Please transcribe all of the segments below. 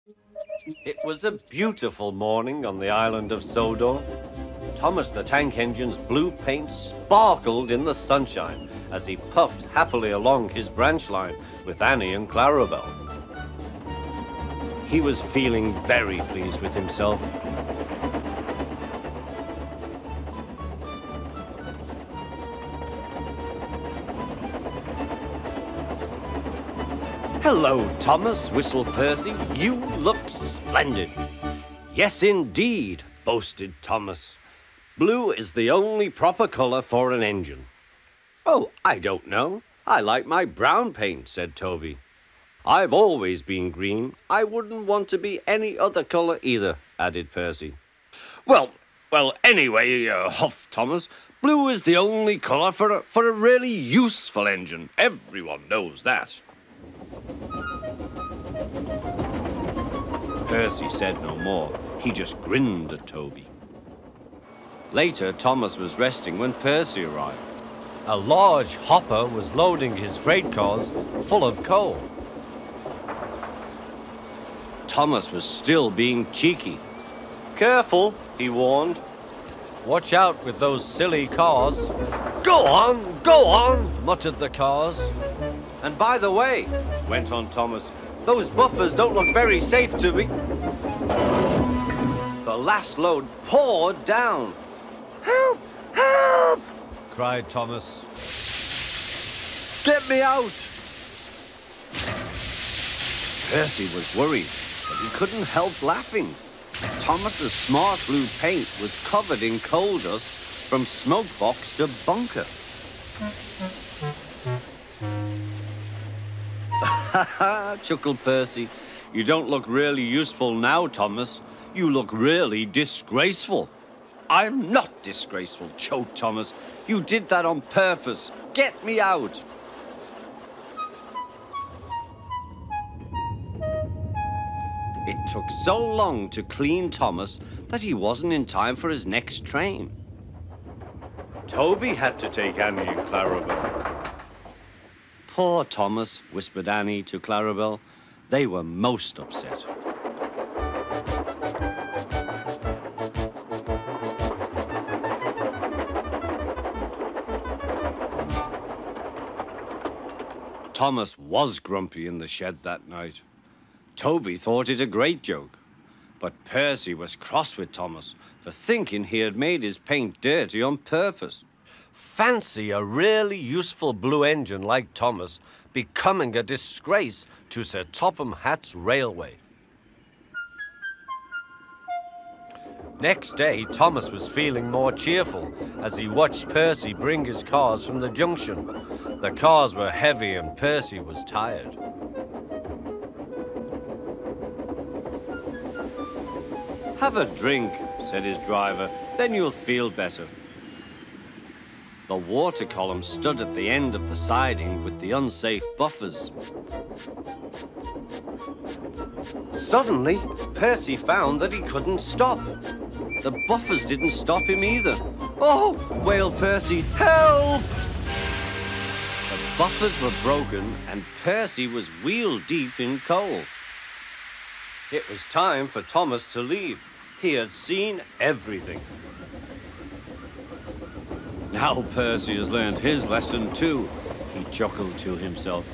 It was a beautiful morning on the island of Sodor. Thomas the Tank Engine's blue paint sparkled in the sunshine as he puffed happily along his branch line with Annie and Clarabelle. He was feeling very pleased with himself. "Hello, Thomas," whistled Percy. "You look splendid." "Yes, indeed," boasted Thomas. "Blue is the only proper color for an engine." "Oh, I don't know. I like my brown paint," said Toby. "I've always been green. I wouldn't want to be any other color either," added Percy. Well, anyway, huffed Thomas, "blue is the only color for a really useful engine. Everyone knows that." Percy said no more. He just grinned at Toby. Later, Thomas was resting when Percy arrived. A large hopper was loading his freight cars full of coal. Thomas was still being cheeky. "Careful," he warned. "Watch out with those silly cars." Go on," muttered the cars. "And by the way," went on Thomas, "those buffers don't look very safe to me." The last load poured down. "Help! Help!" cried Thomas. "Get me out!" Percy was worried, but he couldn't help laughing. Thomas's smart blue paint was covered in coal dust from smoke box to bunker. "Ha ha," chuckled Percy. "You don't look really useful now, Thomas. You look really disgraceful." "I'm not disgraceful," choked Thomas. "You did that on purpose. Get me out." It took so long to clean Thomas that he wasn't in time for his next train. Toby had to take Annie and Clarabelle. "Poor Thomas," whispered Annie to Clarabelle. They were most upset. Thomas was grumpy in the shed that night. Toby thought it a great joke, but Percy was cross with Thomas for thinking he had made his paint dirty on purpose. Fancy a really useful blue engine like Thomas becoming a disgrace to Sir Topham Hatt's railway. Next day, Thomas was feeling more cheerful as he watched Percy bring his cars from the junction. The cars were heavy and Percy was tired. "Have a drink," said his driver, "then you'll feel better." The water column stood at the end of the siding with the unsafe buffers. Suddenly, Percy found that he couldn't stop. The buffers didn't stop him either. "Oh!" wailed Percy. "Help!" The buffers were broken and Percy was wheel-deep in coal. It was time for Thomas to leave. He had seen everything. "Now Percy has learned his lesson too," he chuckled to himself.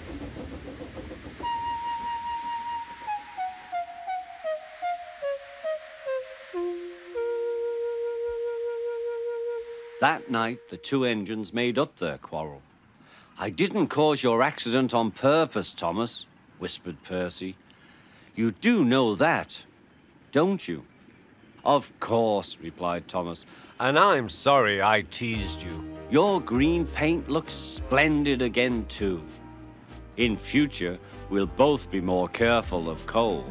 That night, the two engines made up their quarrel. "I didn't cause your accident on purpose, Thomas," whispered Percy. "You do know that, don't you?" "Of course," replied Thomas, "and I'm sorry I teased you. Your green paint looks splendid again, too. In future, we'll both be more careful of coal."